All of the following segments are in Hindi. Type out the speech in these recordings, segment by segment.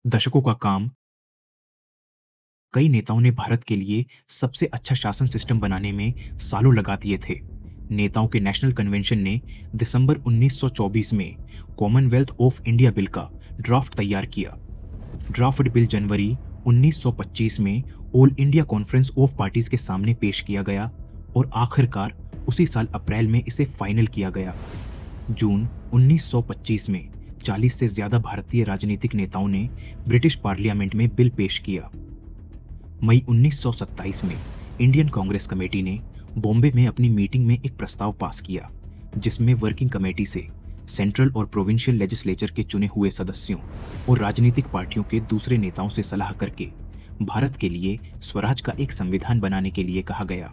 दशकों का काम। कई नेताओं ने भारत के लिए सबसे अच्छा शासन सिस्टम बनाने में सालों लगा दिए थे। नेताओं के नेशनल कन्वेंशन ने दिसंबर 1924 में कॉमनवेल्थ ऑफ इंडिया बिल का ड्राफ्ट तैयार किया। ड्राफ्ट बिल जनवरी 1925 में all India conference of parties के सामने पेश किया गया और आखिरकार उसी साल अप्रैल में इसे फाइनल किया गया। जून 1925 में 40 से ज्यादा भारतीय राजनीतिक नेताओं ने ब्रिटिश पार्लियामेंट में बिल पेश किया। मई 1927 में इंडियन कांग्रेस कमेटी ने बॉम्बे में अपनी मीटिंग में एक प्रस्ताव पास किया, जिसमें वर्किंग कमेटी से सेंट्रल और प्रोविंशियल लेजिस्लेचर के चुने हुए सदस्यों और राजनीतिक पार्टियों के दूसरे नेताओं से सलाह करके भारत के लिए स्वराज का एक संविधान बनाने के लिए कहा गया।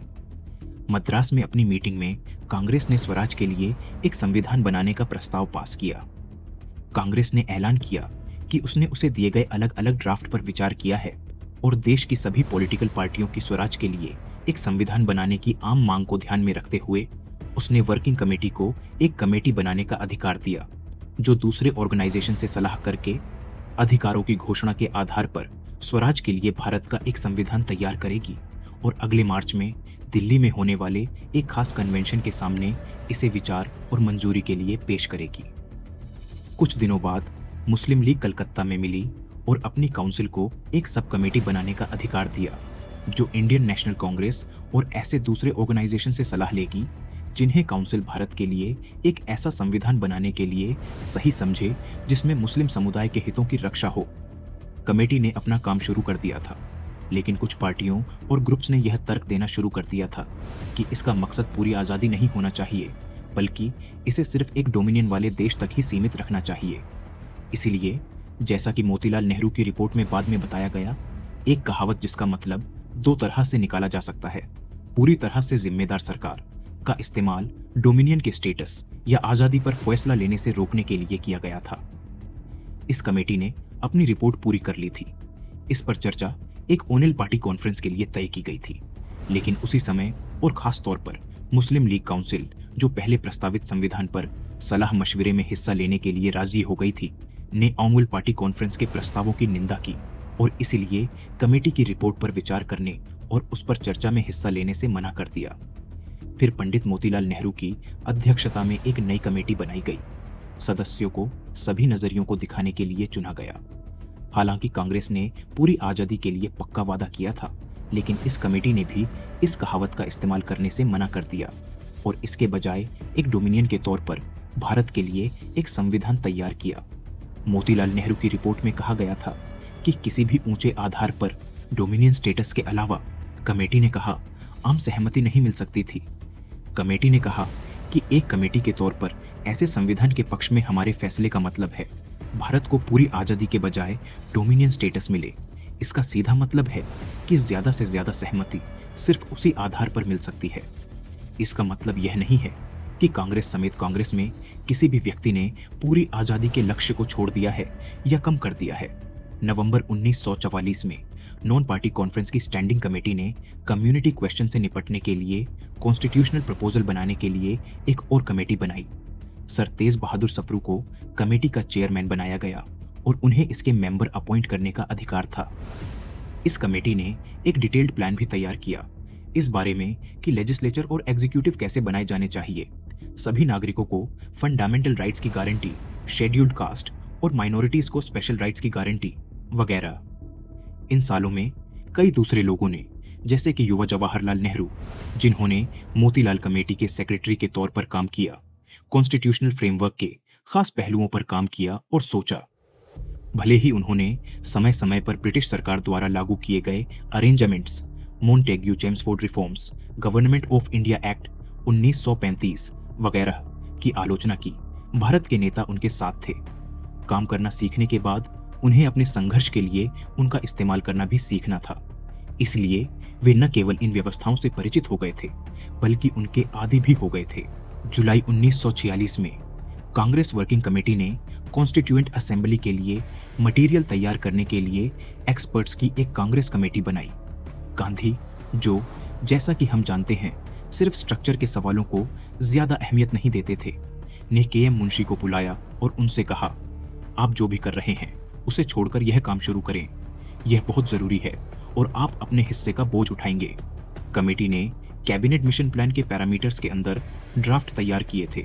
मद्रास में अपनी मीटिंग में कांग्रेस ने स्वराज के लिए एक संविधान बनाने का प्रस्ताव पास किया। कांग्रेस ने ऐलान किया कि उसने उसे दिए गए अलग अलग ड्राफ्ट पर विचार किया है और देश की सभी पॉलिटिकल पार्टियों की स्वराज के लिए एक संविधान बनाने की आम मांग को ध्यान में रखते हुए उसने वर्किंग कमेटी को एक कमेटी बनाने का अधिकार दिया, जो दूसरे ऑर्गेनाइजेशन से सलाह करके अधिकारों की घोषणा के आधार पर स्वराज के लिए भारत का एक संविधान तैयार करेगी और अगले मार्च में दिल्ली में होने वाले एक खास कन्वेंशन के सामने इसे विचार और मंजूरी के लिए पेश करेगी। कुछ दिनों बाद मुस्लिम लीग कलकत्ता में मिली और अपनी काउंसिल को एक सब कमेटी बनाने का अधिकार दिया, जो इंडियन नेशनल कांग्रेस और ऐसे दूसरे ऑर्गेनाइजेशन से सलाह लेगी जिन्हें काउंसिल भारत के लिए एक ऐसा संविधान बनाने के लिए सही समझे जिसमें मुस्लिम समुदाय के हितों की रक्षा हो। कमेटी ने अपना काम शुरू कर दिया था, लेकिन कुछ पार्टियों और ग्रुप्स ने यह तर्क देना शुरू कर दिया था कि इसका मकसद पूरी आज़ादी नहीं होना चाहिए, बल्कि इसे सिर्फ एक डोमिनियन वाले देश तक ही सीमित रखना चाहिए। इसीलिए जैसा कि मोतीलाल नेहरू की रिपोर्ट में बाद में बताया गया, एक कहावत जिसका मतलब दो तरह से निकाला जा सकता है, पूरी तरह से जिम्मेदार सरकार, का इस्तेमाल डोमिनियन के स्टेटस या आज़ादी पर फैसला लेने से रोकने के लिए किया गया था। इस कमेटी ने अपनी रिपोर्ट पूरी कर ली थी। इस पर चर्चा एक ओनिल पार्टी कॉन्फ्रेंस के लिए तय की गई थी, लेकिन उसी समय और खास तौर पर मुस्लिम लीग काउंसिल, जो पहले प्रस्तावित संविधान पर सलाह मशविरे में हिस्सा लेने के लिए राजी हो गई थी, ने ओनिल पार्टी कॉन्फ्रेंस के प्रस्तावों की निंदा की और इसीलिए कमेटी की रिपोर्ट पर विचार करने और उस पर चर्चा में हिस्सा लेने से मना कर दिया। फिर पंडित मोतीलाल नेहरू की अध्यक्षता में एक नई कमेटी बनाई गई। सदस्यों को सभी नजरियों को दिखाने के लिए चुना गया। हालांकि कांग्रेस ने पूरी आजादी के लिए पक्का वादा किया था, लेकिन इस कमेटी ने भी इस कहावत का इस्तेमाल करने से मना कर दिया और इसके बजाय एक डोमिनियन के तौर पर भारत के लिए एक संविधान तैयार किया। मोतीलाल नेहरू की रिपोर्ट में कहा गया था कि किसी भी ऊंचे आधार पर डोमिनियन स्टेटस के अलावा, कमेटी ने कहा, आम सहमति नहीं मिल सकती थी। कमेटी ने कहा कि एक कमेटी के तौर पर ऐसे संविधान के पक्ष में हमारे फैसले का मतलब है भारत को पूरी आजादी के बजाय डोमिनियन स्टेटस मिले। इसका सीधा मतलब है कि ज्यादा से ज्यादा सहमति सिर्फ उसी आधार पर मिल सकती है। इसका मतलब यह नहीं है कि कांग्रेस समेत कांग्रेस में किसी भी व्यक्ति ने पूरी आजादी के लक्ष्य को छोड़ दिया है या कम कर दिया है। नवंबर 1944 में नॉन पार्टी कॉन्फ्रेंस की स्टैंडिंग कमेटी ने कम्युनिटी क्वेश्चन से निपटने के लिए कॉन्स्टिट्यूशनल प्रपोजल बनाने के लिए एक और कमेटी बनाई। सर तेज बहादुर सप्रू को कमेटी का चेयरमैन बनाया गया और उन्हें इसके मेंबर अपॉइंट करने का अधिकार था। इस कमेटी ने एक डिटेल्ड प्लान भी तैयार किया इस बारे में कि लेजिस्लेचर और एग्जीक्यूटिव कैसे बनाए जाने चाहिए, सभी नागरिकों को फंडामेंटल राइट्स की गारंटी, शेड्यूल्ड कास्ट और माइनॉरिटीज को स्पेशल राइट्स की गारंटी वगैरह। इन सालों में कई दूसरे लोगों ने, जैसे कि युवा जवाहरलाल नेहरू, जिन्होंने मोतीलाल कमेटी के सेक्रेटरी के तौर पर काम किया, कॉन्स्टिट्यूशनल फ्रेमवर्क के खास पहलुओं पर काम किया और सोचा। भले ही उन्होंने समय समय पर ब्रिटिश सरकार द्वारा लागू किए गए arrangements, Montague Chelmsford reforms, government of India act 1935 वगैरह की आलोचना की, भारत के नेता उनके साथ थे। काम करना सीखने के बाद उन्हें अपने संघर्ष के लिए उनका इस्तेमाल करना भी सीखना था। इसलिए वे न केवल इन व्यवस्थाओं से परिचित हो गए थे, बल्कि उनके आदी भी हो गए थे। जुलाई 1946 में कांग्रेस वर्किंग कमेटी ने कॉन्स्टिट्यूएंट असेंबली के लिए मटेरियल तैयार करने के लिए एक्सपर्ट्स की एक कांग्रेस कमेटी बनाई। गांधी, जो जैसा कि हम जानते हैं सिर्फ स्ट्रक्चर के सवालों को ज्यादा अहमियत नहीं देते थे, ने के एम मुंशी को बुलाया और उनसे कहा, आप जो भी कर रहे हैं उसे छोड़कर यह काम शुरू करें। यह बहुत जरूरी है और आप अपने हिस्से का बोझ उठाएंगे। कमेटी ने कैबिनेट मिशन प्लान के पैरामीटर्स के अंदर ड्राफ्ट तैयार किए थे।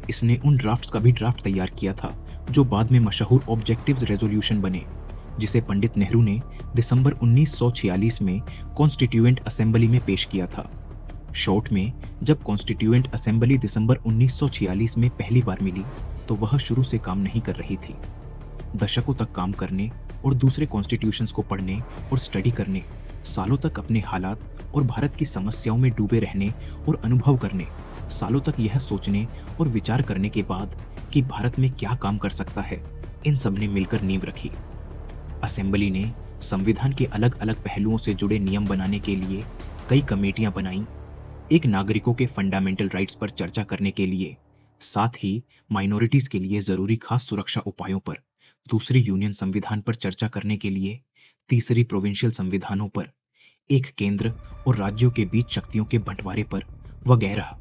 इसने उन ड्राफ्ट्स का भी ड्राफ्ट तैयार किया था जो बाद में मशहूर ऑब्जेक्टिव्स रेजोल्यूशन बने, जिसे पंडित नेहरू ने दिसंबर 1946 में कॉन्स्टिट्यूएंट असेंबली में पेश किया था। शॉर्ट में, जब कॉन्स्टिट्यूएंट असेंबली दिसंबर 1946 में पहली बार मिली तो वह शुरू से काम नहीं कर रही थी। दशकों तक काम करने और दूसरे कॉन्स्टिट्यूशंस को पढ़ने और स्टडी करने, सालों तक अपने हालात और भारत की समस्याओं में डूबे रहने और अनुभव करने, सालों तक यह सोचने और विचार करने के बाद कि भारत में क्या काम कर सकता है, इन सब ने मिलकर नींव रखी। असेंबली ने संविधान के अलग अलग पहलुओं से जुड़े नियम बनाने के लिए कई कमेटियां बनाईं, एक नागरिकों के फंडामेंटल राइट्स पर चर्चा करने के लिए, साथ ही माइनॉरिटीज के लिए जरूरी खास सुरक्षा उपायों पर, दूसरी यूनियन संविधान पर चर्चा करने के लिए, तीसरी प्रोविंशियल संविधानों पर, एक केंद्र और राज्यों के बीच शक्तियों के बंटवारे पर वगैरह।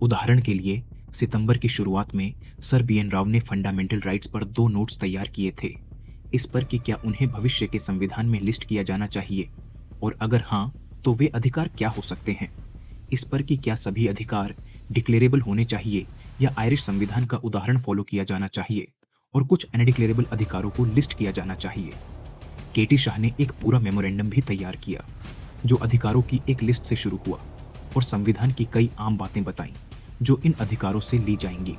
उदाहरण के लिए, सितंबर की शुरुआत में सर बी एन राव ने फंडामेंटल राइट्स पर 2 नोट्स तैयार किए थे, इस पर कि क्या उन्हें भविष्य के संविधान में लिस्ट किया जाना चाहिए और अगर हाँ तो वे अधिकार क्या हो सकते हैं, इस पर कि क्या सभी अधिकार डिक्लेरेबल होने चाहिए या आयरिश संविधान का उदाहरण फॉलो किया जाना चाहिए और कुछ अनडिक्लेरेबल अधिकारों को लिस्ट किया जाना चाहिए। केटी शाह ने एक पूरा मेमोरेंडम भी तैयार किया जो अधिकारों की एक लिस्ट से शुरू हुआ और संविधान की कई आम बातें बताईं जो इन अधिकारों से ली जाएंगी।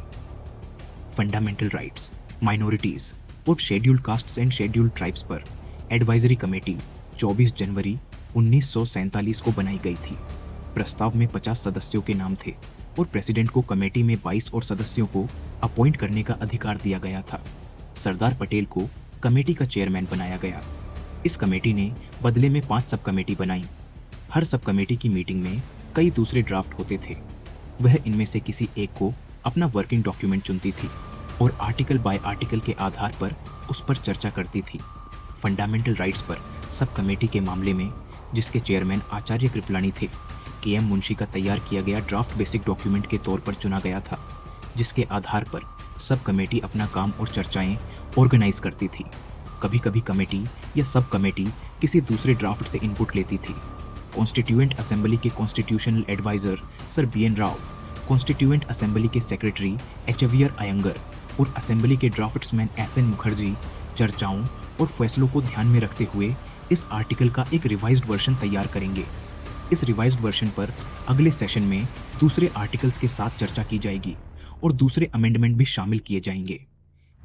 फंडामेंटल राइट्स, माइनॉरिटीज और scheduled castes and scheduled tribes पर एडवाइजरी कमेटी 24 जनवरी 1947 को बनाई गई थी। प्रस्ताव में 50 सदस्यों के नाम थे और प्रेसिडेंट को कमेटी में 22 और सदस्यों को अपॉइंट करने का अधिकार दिया गया था। सरदार पटेल को कमेटी का चेयरमैन बनाया गया। इस कमेटी ने बदले में 5 सब कमेटी बनाई। हर सब कमेटी की मीटिंग में कई दूसरे ड्राफ्ट होते थे। वह इनमें से किसी एक को अपना वर्किंग डॉक्यूमेंट चुनती थी और आर्टिकल बाय आर्टिकल के आधार पर उस पर चर्चा करती थी। फंडामेंटल राइट्स पर सब कमेटी के मामले में, जिसके चेयरमैन आचार्य कृपलानी थे, के एम मुंशी का तैयार किया गया ड्राफ्ट बेसिक डॉक्यूमेंट के तौर पर चुना गया था, जिसके आधार पर सब कमेटी अपना काम और चर्चाएं ऑर्गेनाइज करती थी। कभी कभी कमेटी या सब कमेटी किसी दूसरे ड्राफ्ट से इनपुट लेती थी। कॉन्स्टिट्यूएंट असेंबली के constitutional adviser sir B N Rau, constituent assembly के सेक्रेटरी एचवियर अयंगर और असेंबली के ड्राफ्ट्समैन एस एन मुखर्जी चर्चाओं और फैसलों को ध्यान में रखते हुए इस आर्टिकल का एक रिवाइज्ड वर्जन तैयार करेंगे। इस रिवाइज्ड वर्जन पर अगले सेशन में दूसरे आर्टिकल्स के साथ चर्चा की जाएगी और दूसरे अमेंडमेंट भी शामिल किए जाएंगे।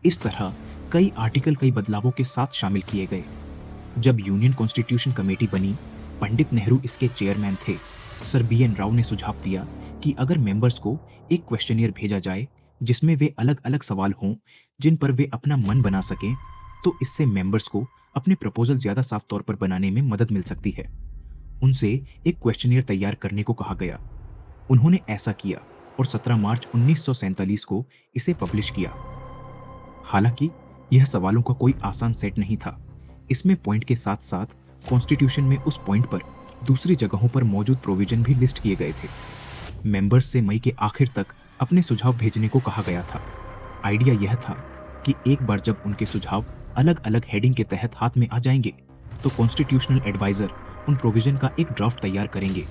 इस तरह कई आर्टिकल कई बदलावों के साथ शामिल किए गए। जब यूनियन कॉन्स्टिट्यूशन कमेटी बनी, पंडित नेहरू इसके चेयरमैन थे। सर बी एन राव ने सुझाव दिया कि अगर मेंबर्स को एक क्वेश्चनियर भेजा जाए जिसमें वे अलग अलग सवाल हों जिन पर वे अपना मन बना सकें, तो इससे मेंबर्स को अपने प्रपोजल ज्यादा साफ तौर पर बनाने में मदद मिल सकती है। उनसे एक क्वेश्चनियर तैयार करने को कहा गया। उन्होंने ऐसा किया और 17 मार्च 1947 को इसे पब्लिश किया। हालांकि यह सवालों का कोई आसान सेट नहीं था। इसमें पॉइंट के साथ साथ कॉन्स्टिट्यूशन में उस पॉइंट पर दूसरी जगहों पर मौजूद प्रोविजन भी लिस्ट किए गए थे। मेंबर्स से मई के आखिर तक अपने सुझाव भेजने को कहा गया था। आइडिया यह था कि एक बार जब उनके सुझाव अलग अलग हेडिंग के तहत हाथ में आ जाएंगे तो कॉन्स्टिट्यूशनल एडवाइजर उन प्रोविजन का एक ड्राफ्ट तैयार करेंगे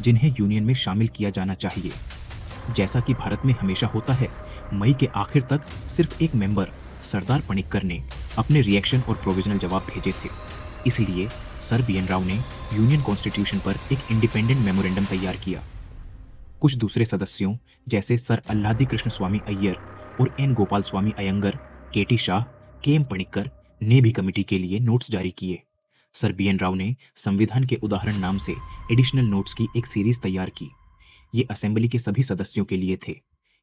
जिन्हें यूनियन में शामिल किया जाना चाहिए। जैसा कि भारत में हमेशा होता है, मई के आखिर तक सिर्फ एक मेंबर सरदार पनिक्कर ने अपने रिएक्शन और प्रोविजनल जवाब भेजे थे। इसलिए सर बी एन राव ने यूनियन कॉन्स्टिट्यूशन पर एक इंडिपेंडेंट मेमोरेंडम तैयार किया। कुछ दूसरे सदस्यों जैसे सर अल्लादी कृष्ण स्वामी अय्यर और एन गोपाल स्वामी अयंगर, के टी शाह, के एम पनिक्कर ने भी कमेटी के लिए नोट्स जारी किए। सर बी एन राव ने संविधान के उदाहरण नाम से एडिशनल नोट्स की एक सीरीज तैयार की। ये असेंबली के सभी सदस्यों के लिए थे।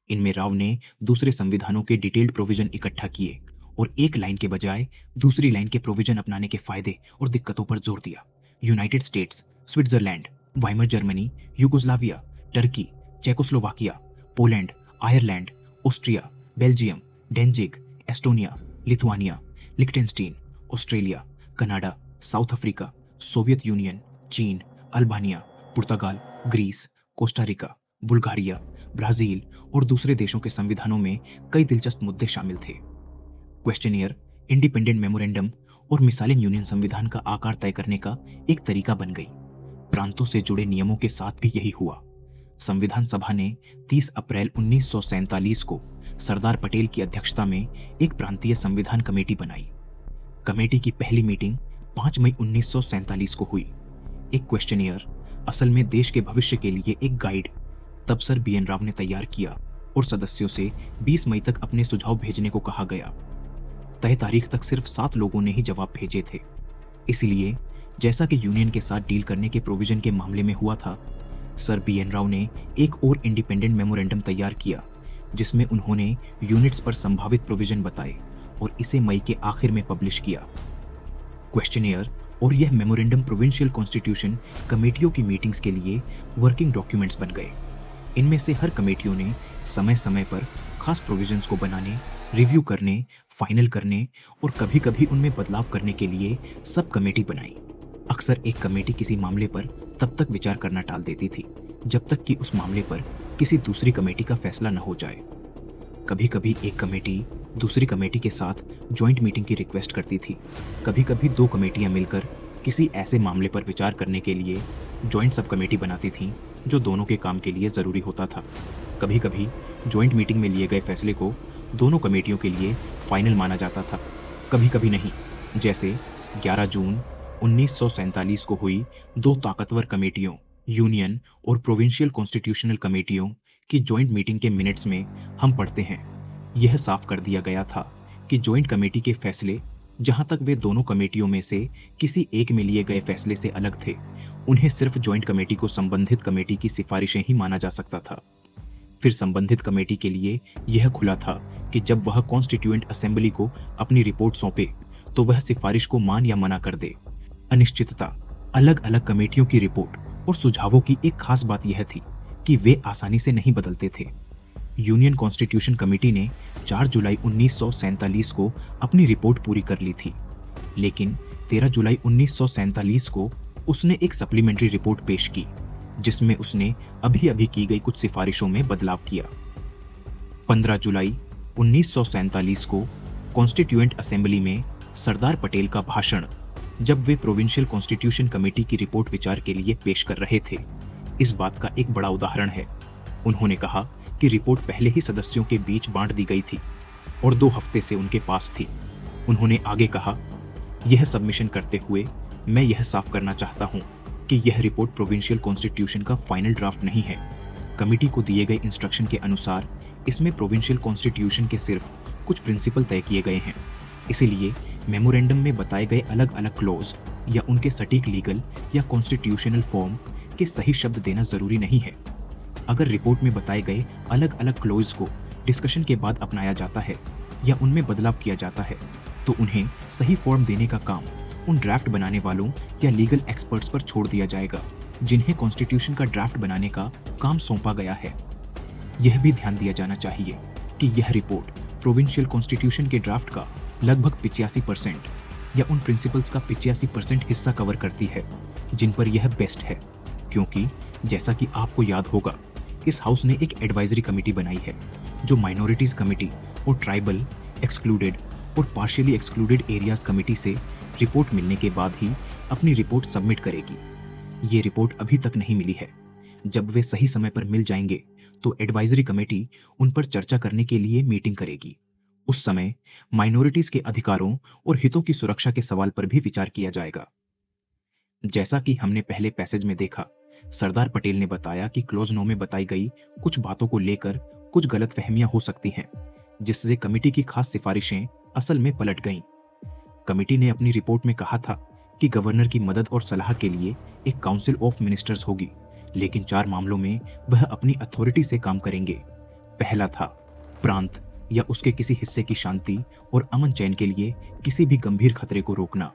इनमें राव ने दूसरे संविधानों के डिटेल्ड प्रोविजन इकट्ठा किए और एक लाइन के बजाय दूसरी लाइन के प्रोविजन अपनाने के फायदे और दिक्कतों पर जोर दिया। United States, Switzerland, Weimar Germany, Yugoslavia, Turkey, Czechoslovakia, Poland, Ireland, Austria, Belgium, Danzig, Estonia, Lithuania, Liechtenstein, Australia, Canada, South Africa, Soviet Union, चीन, अल्बानिया, पुर्तगाल, ग्रीस, कोस्टारिका, बुल्गारिया, ब्राजील और दूसरे देशों के संविधानों में कई दिलचस्प मुद्दे शामिल थे। क्वेश्चनियर इंडिपेंडेंट मेमोरेंडम और मिसालिन यूनियन संविधान का आकार तय करने का एक तरीका बन गई। प्रांतों से जुड़े नियमों के साथ भी यही हुआ। संविधान सभा ने 30 अप्रैल 1947 को सरदार पटेल की अध्यक्षता में एक प्रांतीय संविधान कमेटी बनाई। कमेटी की पहली मीटिंग 5 मई 1947 को हुई। एक क्वेश्चनियर, असल में देश के भविष्य के लिए एक गाइड, तब सर बी एन राव ने तैयार किया और सदस्यों से 20 मई तक अपने सुझाव भेजने को कहा गया। तय तारीख तक सिर्फ 7 लोगों ने ही जवाब भेजे थे। इसलिए जैसा कि यूनियन के साथ डील करने के प्रोविजन के मामले में हुआ था, सर बी एन राव ने एक और इंडिपेंडेंट मेमोरेंडम तैयार किया जिसमें उन्होंने यूनिट्स पर संभावित प्रोविजन बताए और इसे मई के आखिर में पब्लिश किया। क्वेश्चनियर और यह मेमोरेंडम प्रोविंशियल कॉन्स्टिट्यूशन कमेटियों की मीटिंग्स के लिए वर्किंग डॉक्यूमेंट्स बन गए। इनमें से हर कमेटियों ने समय समय पर खास प्रोविजंस को बनाने, रिव्यू करने, फाइनल करने और कभी-कभी उनमें बदलाव करने के लिए सब कमेटी बनाई। अक्सर एक कमेटी किसी मामले पर तब तक विचार करना टाल देती थी जब तक कि उस मामले पर किसी दूसरी कमेटी का फैसला न हो जाए। कभी-कभी एक कमेटी दूसरी कमेटी के साथ जॉइंट मीटिंग की रिक्वेस्ट करती थी। कभी-कभी 2 कमेटियां मिलकर किसी ऐसे मामले पर विचार करने के लिए जॉइंट सब कमेटी बनाती थीं जो दोनों के काम के लिए ज़रूरी होता था। कभी-कभी जॉइंट मीटिंग में लिए गए फैसले को दोनों कमेटियों के लिए फाइनल माना जाता था, कभी-कभी नहीं। जैसे 11 जून 1947 को हुई 2 ताकतवर कमेटियों, यूनियन और प्रोविंशियल कॉन्स्टिट्यूशनल कमेटियों की जॉइंट मीटिंग के मिनट्स में हम पढ़ते हैं, यह साफ कर दिया गया था कि जॉइंट कमेटी के फैसले, जहां तक वे दोनों कमेटियों में से किसी एक में लिए गए फैसले से अलग थे, उन्हें सिर्फ जॉइंट कमेटी को संबंधित कमेटी की सिफारिशें ही माना जा सकता था। फिर संबंधित कमेटी के लिए यह खुला था कि जब वह कॉन्स्टिट्यूएंट असेंबली को अपनी रिपोर्ट सौंपे तो वह सिफारिश को मान या मना कर दे। अनिश्चितता, अलग अलग कमेटियों की रिपोर्ट और सुझावों की एक खास बात यह थी कि वे आसानी से नहीं बदलते थे। यूनियन कॉन्स्टिट्यूशन कमेटी ने 4 जुलाई 1947 को अपनी रिपोर्ट पूरी कर ली थी, लेकिन 13 जुलाई 1947 को उसने एक सप्लीमेंट्री रिपोर्ट पेश की जिसमें उसने अभी-अभी की गई कुछ सिफारिशों में बदलाव किया। 15 जुलाई 1947 को कॉन्स्टिट्यूएंट असेंबली में सरदार पटेल का भाषण, जब वे प्रोविंशियल कॉन्स्टिट्यूशन कमेटी की रिपोर्ट विचार के लिए पेश कर रहे थे, इस बात का एक बड़ा उदाहरण है। उन्होंने कहा कि रिपोर्ट पहले ही सदस्यों के बीच बांट दी गई थी और 2 हफ्ते से उनके पास थी। उन्होंने आगे कहा, यह सबमिशन करते हुए मैं यह साफ करना चाहता हूं कि यह रिपोर्ट प्रोविंशियल कॉन्स्टिट्यूशन का फाइनल ड्राफ्ट नहीं है। कमेटी को दिए गए इंस्ट्रक्शन के अनुसार इसमें प्रोविंशियल कॉन्स्टिट्यूशन के सिर्फ कुछ प्रिंसिपल तय किए गए हैं। इसीलिए मेमोरेंडम में बताए गए अलग अलग क्लॉज या उनके सटीक लीगल या कॉन्स्टिट्यूशनल फॉर्म के सही शब्द देना जरूरी नहीं है। अगर रिपोर्ट में बताए गए अलग अलग क्लॉज को डिस्कशन के बाद अपनाया जाता है या उनमें बदलाव किया जाता है, तो उन्हें सही फॉर्म देने का काम उन ड्राफ्ट बनाने वालों या लीगल एक्सपर्ट्स पर छोड़ दिया जाएगा जिन्हें कॉन्स्टिट्यूशन का ड्राफ्ट बनाने का काम सौंपा गया है। यह भी ध्यान दिया जाना चाहिए कि यह रिपोर्ट प्रोविंशियल कॉन्स्टिट्यूशन के ड्राफ्ट का लगभग 85% या उन प्रिंसिपल्स का 85% हिस्सा कवर करती है जिन पर यह बेस्ट है, क्योंकि जैसा कि आपको याद होगा, इस हाउस ने एक एडवाइजरी कमेटी बनाई है जो माइनॉरिटीज कमेटी और ट्राइबल, एक्सक्लूडेड और पार्शियली एक्सक्लूडेड एरियाज कमेटी से रिपोर्ट मिलने के बाद ही अपनी रिपोर्ट सबमिट करेगी। ये रिपोर्ट अभी तक नहीं मिली है। जब वे सही समय पर मिल जाएंगे तो एडवाइजरी कमेटी उन पर चर्चा करने के लिए मीटिंग करेगी। उस समय माइनॉरिटीज के अधिकारों और हितों की सुरक्षा के सवाल पर भी विचार किया जाएगा। जैसा कि हमने पहले पैसेज में देखा, सरदार पटेल ने बताया कि क्लॉज 9 में बताई गई कुछ बातों को लेकर कुछ गलतफहमियां हो सकती हैं, जिससे कमेटी की खास सिफारिशें असल में पलट गईं। कमेटी ने अपनी रिपोर्ट में कहा था कि गवर्नर की मदद और सलाह के लिए एक काउंसिल ऑफ मिनिस्टर्स होगी, लेकिन 4 मामलों में वह अपनी अथॉरिटी से काम करेंगे। पहला था प्रांत या उसके किसी हिस्से की शांति और अमन चैन के लिए किसी भी गंभीर खतरे को रोकना।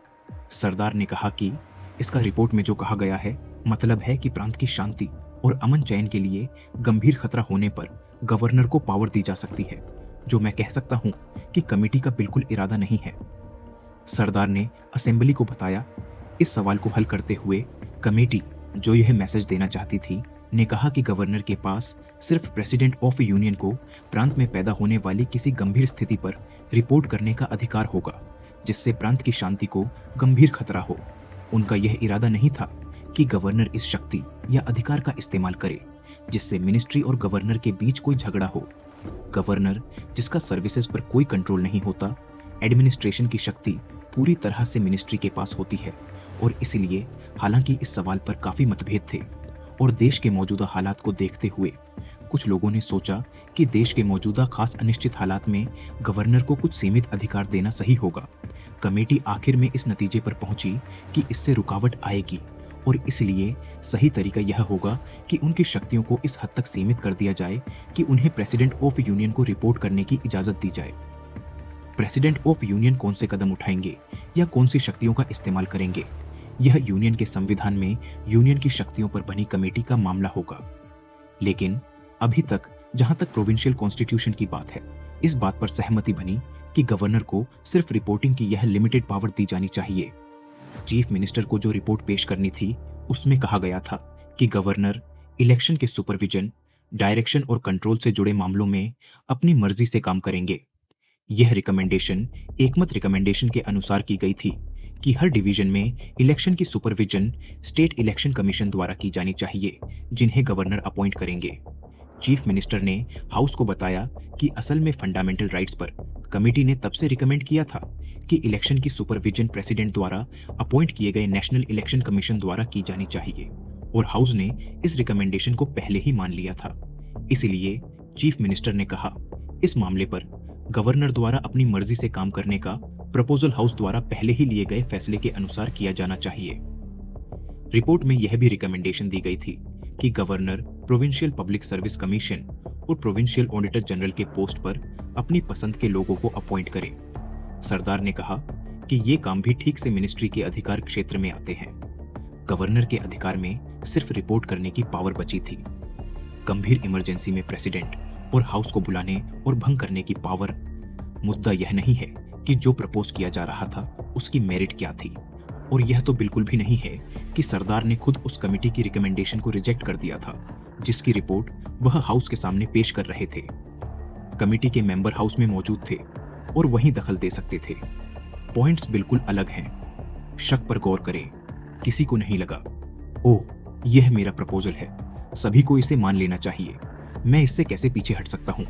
सरदार ने कहा कि इसका रिपोर्ट में जो कहा गया है, मतलब है कि प्रांत की शांति और अमन चैन के लिए गंभीर खतरा होने पर गवर्नर को पावर दी जा सकती है, जो मैं कह सकता हूं कि कमेटी का बिल्कुल इरादा नहीं है। सरदार ने असेंबली को बताया, इस सवाल को हल करते हुए कमेटी जो यह मैसेज देना चाहती थी ने कहा कि गवर्नर के पास सिर्फ प्रेसिडेंट ऑफ यूनियन को प्रांत में पैदा होने वाली किसी गंभीर स्थिति पर रिपोर्ट करने का अधिकार होगा, जिससे प्रांत की शांति को गंभीर खतरा हो। उनका यह इरादा नहीं था कि गवर्नर इस शक्ति या अधिकार का इस्तेमाल करे जिससे मिनिस्ट्री और गवर्नर के बीच कोई झगड़ा हो। गवर्नर, जिसका सर्विसेज पर कोई कंट्रोल नहीं होता, एडमिनिस्ट्रेशन की शक्ति पूरी तरह से मिनिस्ट्री के पास होती है और इसलिए हालांकि इस सवाल पर काफी मतभेद थे और देश के मौजूदा हालात को देखते हुए कुछ लोगों ने सोचा कि देश के मौजूदा खास अनिश्चित हालात में गवर्नर को कुछ सीमित अधिकार देना सही होगा। कमेटी आखिर में इस नतीजे पर पहुंची कि इससे रुकावट आएगी और इसलिए सही तरीका यह होगा कि उनकी शक्तियों को इस हद तक सीमित कर दिया जाए कि उन्हें प्रेसिडेंट ऑफ यूनियन को रिपोर्ट करने की इजाजत दी जाए। प्रेसिडेंट ऑफ यूनियन कौन से कदम उठाएंगे या कौन सी शक्तियों का इस्तेमाल करेंगे, यह यूनियन के संविधान में यूनियन की शक्तियों पर बनी कमेटी का मामला होगा। लेकिन अभी तक जहां तक प्रोविंशियल कॉन्स्टिट्यूशन की बात है, इस बात पर सहमति बनी कि गवर्नर को सिर्फ रिपोर्टिंग की यह लिमिटेड पावर दी जानी चाहिए। चीफ मिनिस्टर को जो रिपोर्ट पेश करनी थी, उसमें कहा गया था कि गवर्नर इलेक्शन के सुपरविजन, डायरेक्शन और कंट्रोल से जुड़े मामलों में अपनी मर्जी से काम करेंगे। यह रिकमेंडेशन एकमत रिकमेंडेशन के अनुसार की गई थी कि हर डिवीजन में इलेक्शन की सुपरविजन स्टेट इलेक्शन कमीशन द्वारा की जानी चाहिए, जिन्हें गवर्नर अपॉइंट करेंगे। चीफ मिनिस्टर ने हाउस को बताया कि असल में फंडामेंटल राइट्स पर कमेटी ने तब से रिकमेंड किया था कि इलेक्शन की सुपरविजन प्रेसिडेंट द्वारा अपॉइंट किए गए नेशनल इलेक्शन कमीशन द्वारा की जानी चाहिए और हाउस ने इस रिकमेंडेशन को पहले ही मान लिया था। इसलिए चीफ मिनिस्टर ने कहा, इस मामले पर गवर्नर द्वारा अपनी मर्जी से काम करने का प्रपोजल हाउस द्वारा पहले ही लिए गए फैसले के अनुसार किया जाना चाहिए। रिपोर्ट में यह भी रिकमेंडेशन दी गई थी कि governor provincial public service commission और प्रोविंशियल ऑडिटर जनरल के पोस्ट पर अपनी पसंद के लोगों को अपॉइंट करे। सरदार ने कहा कि ये काम भी ठीक से मिनिस्ट्री के अधिकार क्षेत्र में आते हैं। गवर्नर के अधिकार में सिर्फ रिपोर्ट करने की पावर बची थी। गंभीर इमरजेंसी में प्रेसिडेंट और हाउस को बुलाने और भंग करने की पावर। मुद्दा यह नहीं है कि जो प्रपोज किया जा रहा था उसकी मेरिट क्या थी, और यह तो बिल्कुल भी नहीं है कि सरदार ने खुद उस कमेटी की रिकमेंडेशन को रिजेक्ट कर दिया था जिसकी रिपोर्ट वह हाउस के सामने पेश कर रहे थे। कमेटी के मेंबर हाउस में मौजूद थे और वहीं दखल दे सकते थे। पॉइंट्स बिल्कुल अलग हैं। शक पर गौर करें। किसी को नहीं लगा, ओह, यह मेरा प्रपोजल है, सभी को इसे मान लेना चाहिए, मैं इससे कैसे पीछे हट सकता हूं।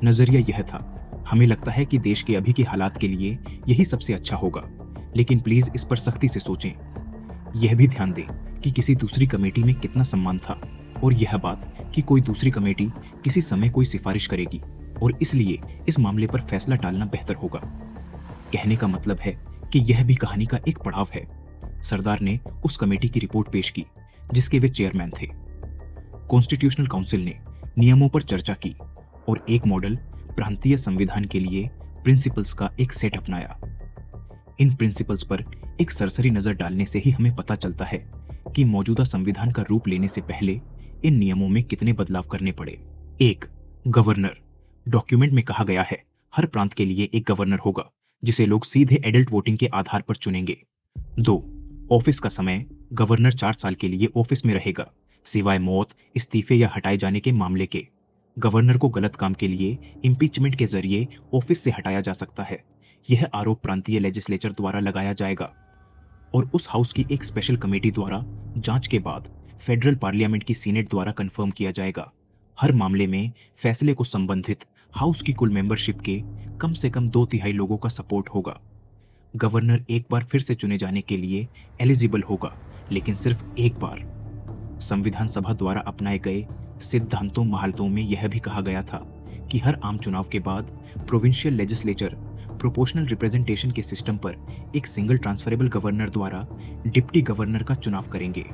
नजरिया यह था, हमें लगता है कि देश के अभी के हालात के लिए यही सबसे अच्छा होगा, लेकिन प्लीज इस पर सख्ती से सोचें। यह भी ध्यान दें कि किसी दूसरी कमेटी में कितना सम्मान था और यह बात कि कोई दूसरी कमेटी किसी समय कोई सिफारिश करेगी और इसलिए इस मामले पर फैसला टालना बेहतर होगा। कहने का मतलब है कि यह भी कहानी का एक पड़ाव है। सरदार ने उस कमेटी की रिपोर्ट पेश की जिसके वे चेयरमैन थे। कॉन्स्टिट्यूशनल काउंसिल ने नियमों पर चर्चा की और एक मॉडल प्रांतीय संविधान के लिए प्रिंसिपल्स का एक सेट अपनाया। इन प्रिंसिपल्स पर एक सरसरी नजर डालने से ही हमें पता चलता है कि मौजूदा संविधान का रूप लेने से पहले इन नियमों में कितने बदलाव करने पड़े। 1. गवर्नर। डॉक्यूमेंट में कहा गया है, हर प्रांत के लिए एक गवर्नर होगा जिसे लोग सीधे एडल्ट वोटिंग के आधार पर चुनेंगे। 2. ऑफिस का समय। गवर्नर 4 साल के लिए ऑफिस में रहेगा, सिवाय मौत, इस्तीफे या हटाए जाने के मामले के। गवर्नर को गलत काम के लिए इम्पीचमेंट के जरिए ऑफिस से हटाया जा सकता है। यह आरोप प्रांतीय लेजिस्लेचर द्वारा लगाया जाएगा और उस हाउस की एक स्पेशल कमेटी द्वारा जांच के बाद फेडरल पार्लियामेंट की सीनेट द्वारा कंफर्म किया जाएगा। हर मामले में फैसले को संबंधित हाउस की कुल मेंबरशिप के कम से कम 2/3 लोगों का सपोर्ट होगा। गवर्नर एक बार फिर से चुने जाने के लिए एलिजिबल होगा, लेकिन सिर्फ एक बार। संविधान सभा द्वारा अपनाए गए सिद्धांतों महालतों में यह भी कहा गया था कि हर आम चुनाव के बाद प्रोविंशियल लेजिस्लेचर प्रोपोर्शनल रिप्रेजेंटेशन के सिस्टम पर एक सिंगल ट्रांसफरेबल गवर्नर द्वारा डिप्टी गवर्नर का चुनाव करेंगे।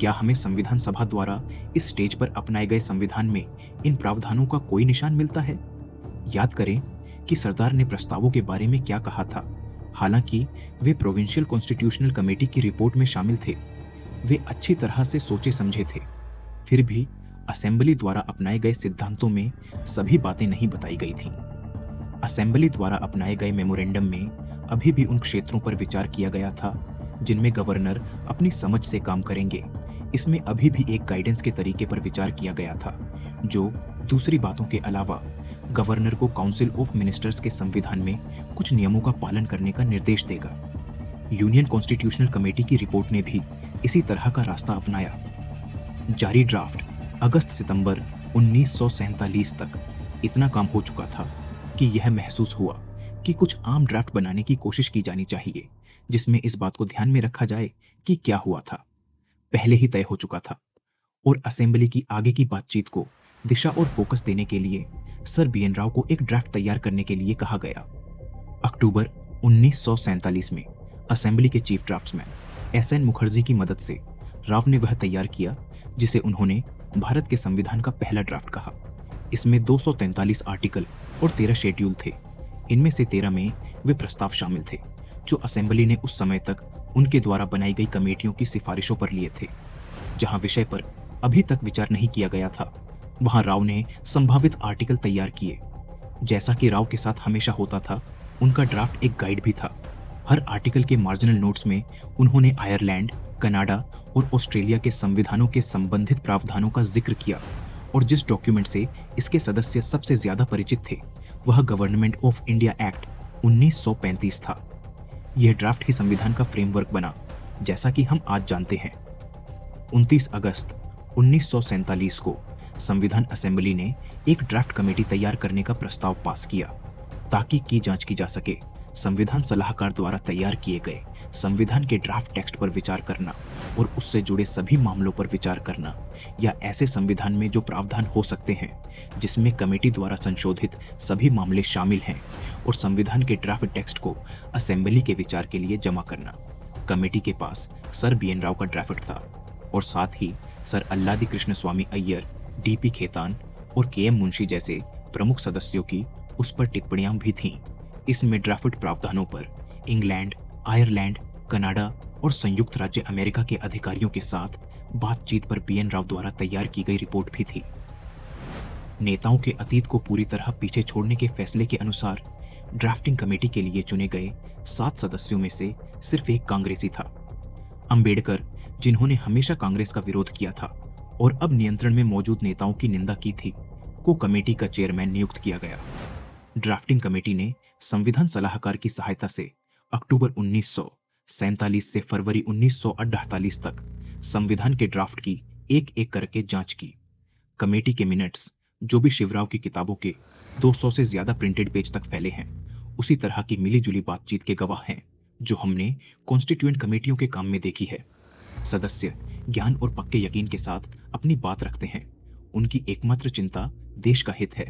क्या हमें संविधान सभा द्वारा इस स्टेज पर अपनाए गए संविधान में इन प्रावधानों का कोई निशान मिलता है? याद करें कि सरदार ने प्रस्तावों के बारे में क्या कहा था। हालांकि वे प्रोविंशियल कॉन्स्टिट्यूशनल कमेटी की रिपोर्ट में शामिल थे, वे अच्छी तरह से सोचे समझे थे, फिर भी असेंबली द्वारा अपनाए गए सिद्धांतों में सभी बातें नहीं बताई गई थीं। असेंबली द्वारा अपनाए गए मेमोरेंडम में अभी भी उन क्षेत्रों पर विचार किया गया था जिनमें गवर्नर अपनी समझ से काम करेंगे। इसमें अभी भी एक गाइडेंस के तरीके पर विचार किया गया था जो दूसरी बातों के अलावा गवर्नर को काउंसिल ऑफ मिनिस्टर्स के संविधान में कुछ नियमों का पालन करने का निर्देश देगा। यूनियन कॉन्स्टिट्यूशनल कमेटी की रिपोर्ट ने भी इसी तरह का रास्ता अपनाया। जारी ड्राफ्ट अगस्त सितंबर 1947 तक इतना काम हो चुका था कि यह महसूस हुआ कि कुछ आम ड्राफ्ट बनाने की कोशिश की जानी चाहिए, जिसमें इस बात को ध्यान में रखा जाए कि क्या हुआ था पहले ही तय हो चुका था, और असेंबली की आगे की बातचीत को दिशा और फोकस देने के लिए सर बीएन राव को एक ड्राफ्ट तैयार करने के लिए कहा गया। अक्टूबर 1947 में असेंबली के चीफ ड्राफ्ट्समैन एसएन मुखर्जी की मदद से राव ने वह तैयार किया जिसे उन्होंने भारत के संविधान का पहला ड्राफ्ट कहा। इसमें 243 आर्टिकल और 13 शेड्यूल थे। इनमें से 13 में वे प्रस्ताव शामिल थे जो असेंबली ने उस समय तक उनके द्वारा बनाई गई कमेटियों की सिफारिशों पर लिए थे। जहां विषय पर अभी तक विचार नहीं किया गया था, वहां राव ने संभावित आर्टिकल तैयार किए। जैसा कि राव के साथ हमेशा होता था, उनका ड्राफ्ट एक गाइड भी था। हर आर्टिकल के मार्जिनल नोट्स में उन्होंने आयरलैंड, कनाडा और ऑस्ट्रेलिया के संविधानों के संबंधित प्रावधानों का जिक्र किया, और जिस डॉक्यूमेंट से इसके सदस्य सबसे ज्यादा परिचित थे वह गवर्नमेंट ऑफ इंडिया एक्ट 1935 था। यह ड्राफ्ट ही संविधान का फ्रेमवर्क बना, जैसा कि हम आज जानते हैं। 29 अगस्त 1947 को संविधान असेंबली ने एक ड्राफ्ट कमेटी तैयार करने का प्रस्ताव पास किया ताकि की जांच की जा सके संविधान सलाहकार द्वारा तैयार किए गए संविधान के ड्राफ्ट टेक्स्ट पर विचार करना और उससे जुड़े सभी मामलों पर विचार करना, या ऐसे संविधान में जो प्रावधान हो सकते हैं जिसमें कमेटी द्वारा संशोधित सभी मामले शामिल हैं, और संविधान के ड्राफ्ट टेक्स्ट को असेंबली के विचार के लिए जमा करना। कमेटी के पास सर बीएन राव का ड्राफ्ट था और साथ ही सर अल्लादी कृष्ण स्वामी अय्यर, डीपी खेतान और केएम मुंशी जैसे प्रमुख सदस्यों की उस पर टिप्पणियां भी थीं। इसमें ड्राफ्ट प्रावधानों पर इंग्लैंड, आयरलैंड, कनाडा और संयुक्त राज्य अमेरिका के अधिकारियों के साथ बातचीत पर बीएन राव द्वारा तैयार की गई रिपोर्ट भी थी। नेताओं के अतीत को पूरी तरह पीछे छोड़ने के फैसले के अनुसार ड्राफ्टिंग कमेटी के लिए चुने गए 7 सदस्यों में से सिर्फ एक कांग्रेसी था। अंबेडकर, जिन्होंने हमेशा कांग्रेस का विरोध किया था और अब नियंत्रण में मौजूद नेताओं की निंदा की थी, को कमेटी का चेयरमैन नियुक्त किया गया। ड्राफ्टिंग कमेटी ने संविधान सलाहकार की सहायता से अक्टूबर 1947 से फरवरी 1948 तक संविधान के ड्राफ्ट की एक एक करके जांच की। कमेटी के मिनट्स, जो भी शिवराव की किताबों के 200 से ज्यादा प्रिंटेड पेज तक फैले हैं, उसी तरह की मिलीजुली बातचीत के गवाह हैं जो हमने कॉन्स्टिट्यूएंट कमेटियों के काम में देखी है। सदस्य ज्ञान और पक्के यकीन के साथ अपनी बात रखते हैं। उनकी एकमात्र चिंता देश का हित है।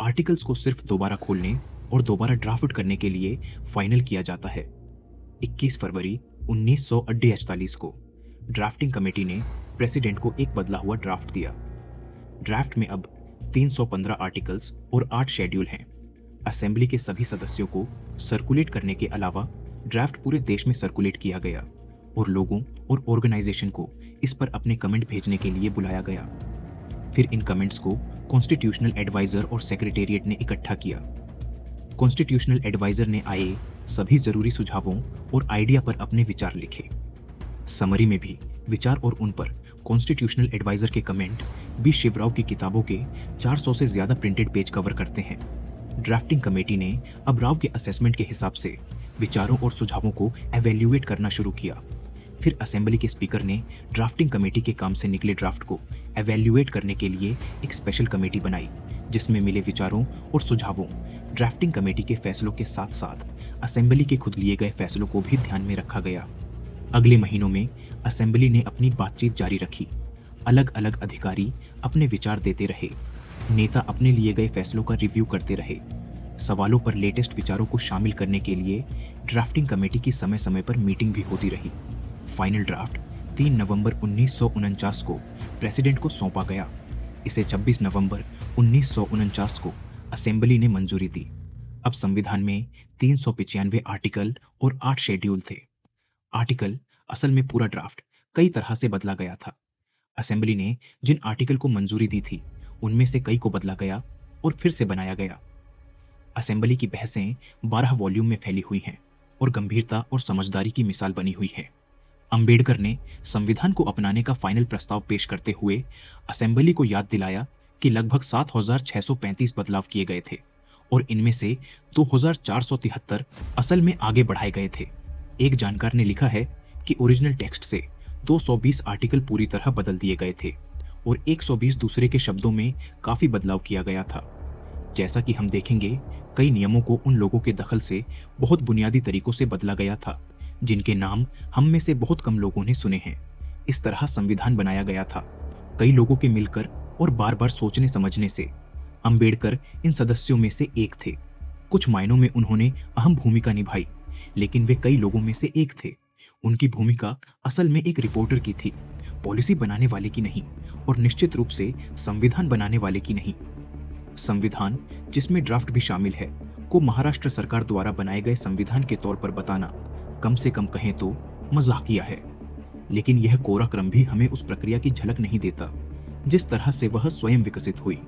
आर्टिकल्स को सिर्फ दोबारा खोलने और दोबारा ड्राफ्ट करने के लिए फाइनल किया जाता है। 21 फरवरी 1948 को ड्राफ्टिंग कमेटी ने प्रेसिडेंट को एक बदला हुआ ड्राफ्ट दिया। ड्राफ्ट में अब 315 आर्टिकल्स और 8 शेड्यूल हैं। असेंबली के सभी सदस्यों को सर्कुलेट करने के अलावा ड्राफ्ट पूरे देश में सर्कुलेट किया गया और लोगों और ऑर्गेनाइजेशन को इस पर अपने कमेंट भेजने के लिए बुलाया गया। फिर इन कमेंट्स को कॉन्स्टिट्यूशनल एडवाइजर और सेक्रेटेरिएट ने इकट्ठा किया। कॉन्स्टिट्यूशनल एडवाइजर ने आए सभी जरूरी सुझावों और आइडिया पर अपने विचार लिखे। समरी में भी विचार और उन पर कॉन्स्टिट्यूशनल एडवाइजर के कमेंट बी शिवराव की किताबों के 400 से ज्यादा प्रिंटेड पेज कवर करते हैं। ड्राफ्टिंग कमेटी ने अब राव के असेसमेंट के हिसाब से विचारों और सुझावों को एवेल्युएट करना शुरू किया। फिर असेंबली के स्पीकर ने ड्राफ्टिंग कमेटी के काम से निकले ड्राफ्ट को एवेल्युएट करने के लिए एक स्पेशल कमेटी बनाई, जिसमें मिले विचारों और सुझावों ड्राफ्टिंग कमेटी के फैसलों के साथ साथ असेंबली के खुद लिए गए फैसलों को भी ध्यान में रखा गया। अगले महीनों में असेंबली ने अपनी बातचीत जारी रखी। अलग अलग अधिकारी अपने विचार देते रहे। नेता अपने लिए गए फैसलों का रिव्यू करते रहे। सवालों पर लेटेस्ट विचारों को शामिल करने के लिए ड्राफ्टिंग कमेटी की समय समय पर मीटिंग भी होती रही। फाइनल ड्राफ्ट 3 नवंबर 1949 को प्रेसिडेंट को सौंपा गया। इसे 26 नवंबर 1949 को असेंबली ने मंजूरी दी। अब संविधान में 395 आर्टिकल और 8 शेड्यूल थे। आर्टिकल असल में पूरा ड्राफ्ट कई तरह से बदला गया था। असेंबली ने जिन आर्टिकल को मंजूरी दी थी उनमें से कई को बदला गया और फिर से बनाया गया। असेंबली की बहसें 12 वॉल्यूम में फैली हुई हैं और गंभीरता और समझदारी की मिसाल बनी हुई है। अंबेडकर ने संविधान को अपनाने का फाइनल प्रस्ताव पेश करते हुए असेंबली को याद दिलाया कि लगभग 7,635 बदलाव किए गए थे और इनमें से 2,473 असल में आगे बढ़ाए गए थे। एक जानकार ने लिखा है कि ओरिजिनल टेक्स्ट से 220 आर्टिकल पूरी तरह बदल दिए गए थे और 120 दूसरे के शब्दों में काफी बदलाव किया गया था। जैसा कि हम देखेंगे, कई नियमों को उन लोगों के दखल से बहुत बुनियादी तरीकों से बदला गया था जिनके नाम हम में से बहुत कम लोगों ने सुने हैं। इस तरह संविधान बनाया गया था, कई लोगों के मिलकर और बार बार सोचने समझने से। अंबेडकर इन सदस्यों में से एक थे। कुछ मायनों में उन्होंने अहम भूमिका निभाई, लेकिन वे कई लोगों में से एक थे। उनकी भूमिका असल में एक रिपोर्टर की थी, पॉलिसी बनाने वाले की नहीं, और निश्चित रूप से संविधान बनाने वाले की नहीं। संविधान, जिसमें ड्राफ्ट भी शामिल है, को महाराष्ट्र सरकार द्वारा बनाए गए संविधान के तौर पर बताना कम से कम कहें तो मजाकिया है। लेकिन यह कोरा क्रम भी हमें उस प्रक्रिया की झलक नहीं देता जिस तरह से वह स्वयं विकसित हुई।